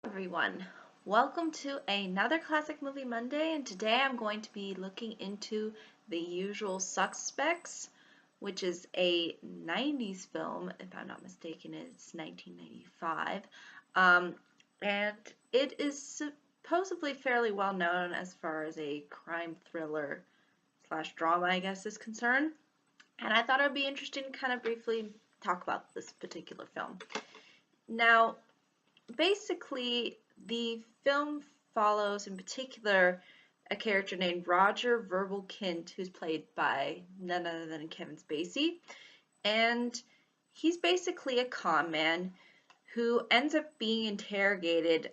Everyone. Welcome to another Classic Movie Monday, and today I'm going to be looking into The Usual Suspects, which is a 90s film, if I'm not mistaken, it's 1995. Um, and it is supposedly fairly well known as far as a crime thriller slash drama, I guess, is concerned. And I thought it would be interesting to kind of briefly talk about this particular film. Now, basically, the film follows, in particular, a character named Roger Verbal Kint, who's played by none other than Kevin Spacey. And he's basically a con man who ends up being interrogated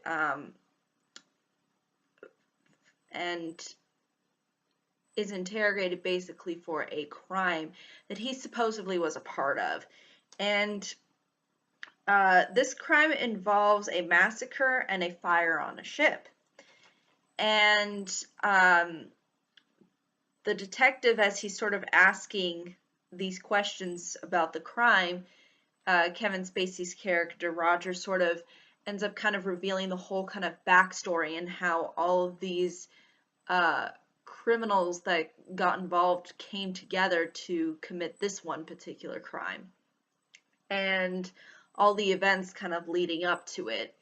and is interrogated basically for a crime that he supposedly was a part of. And this crime involves a massacre and a fire on a ship. And the detective, as he's sort of asking these questions about the crime, Kevin Spacey's character, Roger, sort of ends up kind of revealing the whole kind of backstory and how all of these criminals that got involved came together to commit this one particular crime. And all the events kind of leading up to it.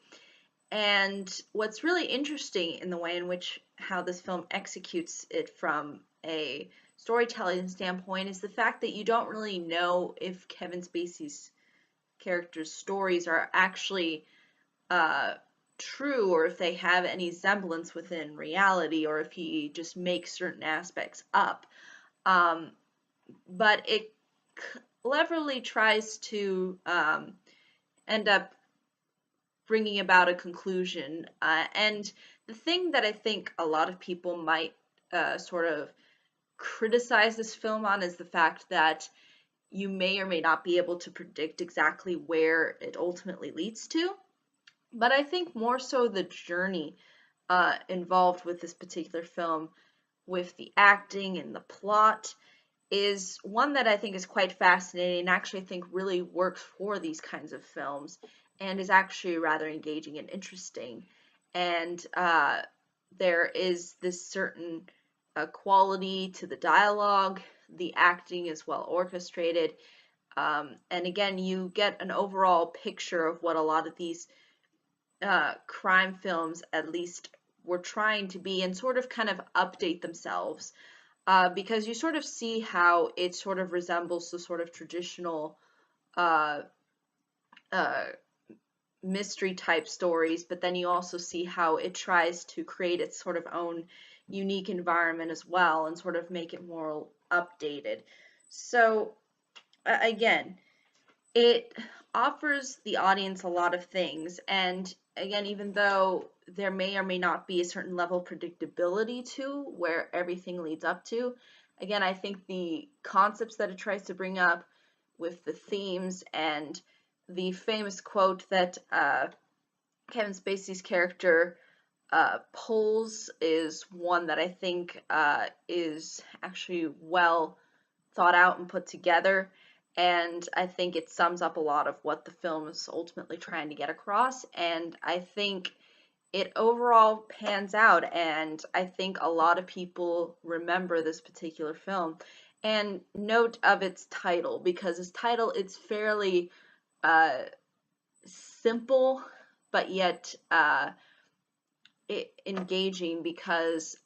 And what's really interesting in the way in which how this film executes it from a storytelling standpoint is the fact that you don't really know if Kevin Spacey's character's stories are actually true or if they have any semblance within reality or if he just makes certain aspects up. But it cleverly tries to end up bringing about a conclusion. And the thing that I think a lot of people might sort of criticize this film on is the fact that you may or may not be able to predict exactly where it ultimately leads to. But I think more so the journey involved with this particular film, with the acting and the plot, is one that I think is quite fascinating and actually think really works for these kinds of films and is actually rather engaging and interesting. And there is this certain quality to the dialogue, the acting is well orchestrated, and again, you get an overall picture of what a lot of these crime films at least were trying to be and sort of kind of update themselves because you sort of see how it sort of resembles the sort of traditional uh, uh, mystery type stories, but then you also see how it tries to create its sort of own unique environment as well and sort of make it more updated. So, again, it offers the audience a lot of things, and again, even though there may or may not be a certain level of predictability to where everything leads up to, again, I think the concepts that it tries to bring up with the themes and the famous quote that Kevin Spacey's character pulls is one that I think is actually well thought out and put together. And I think it sums up a lot of what the film is ultimately trying to get across. And I think it overall pans out. And I think a lot of people remember this particular film. And note of its title, because its title, it's fairly uh, simple, but yet engaging because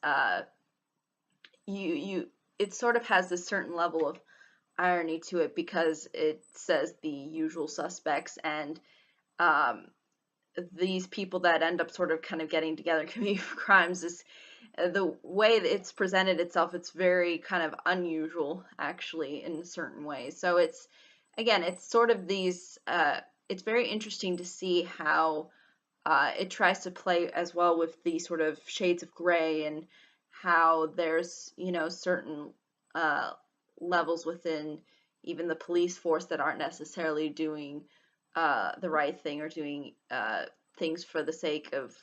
you it sort of has this certain level of irony to it because it says the usual suspects and um, these people that end up sort of kind of getting together and committing crimes is the way that it's presented itself, it's very kind of unusual actually in certain ways. So it's again, it's sort of these it's very interesting to see how it tries to play as well with the sort of shades of gray and how there's, you know, certain uh, levels within even the police force that aren't necessarily doing the right thing or doing things for the sake of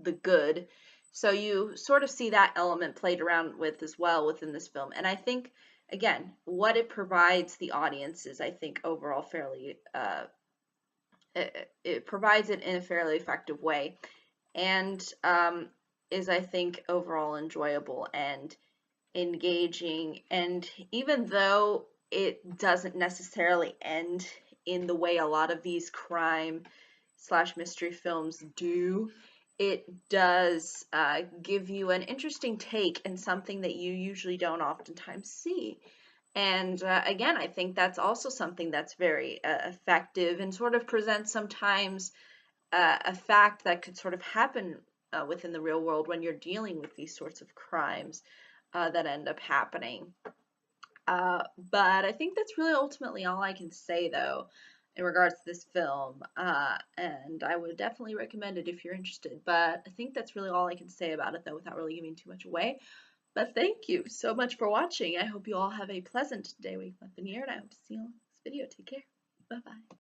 the good. So you sort of see that element played around with as well within this film. And I think, again, what it provides the audience is, I think, overall fairly it provides it in a fairly effective way, and is, I think, overall enjoyable and engaging. And even though it doesn't necessarily end in the way a lot of these crime slash mystery films do, it does give you an interesting take and something that you usually don't oftentimes see. And again, I think that's also something that's very effective and sort of presents sometimes a fact that could sort of happen within the real world when you're dealing with these sorts of crimes that end up happening. But I think that's really ultimately all I can say, though, in regards to this film. And I would definitely recommend it if you're interested. But I think that's really all I can say about it, though, without really giving too much away. But thank you so much for watching. I hope you all have a pleasant day, week, month, and year, and I hope to see you on this video. Take care. Bye-bye.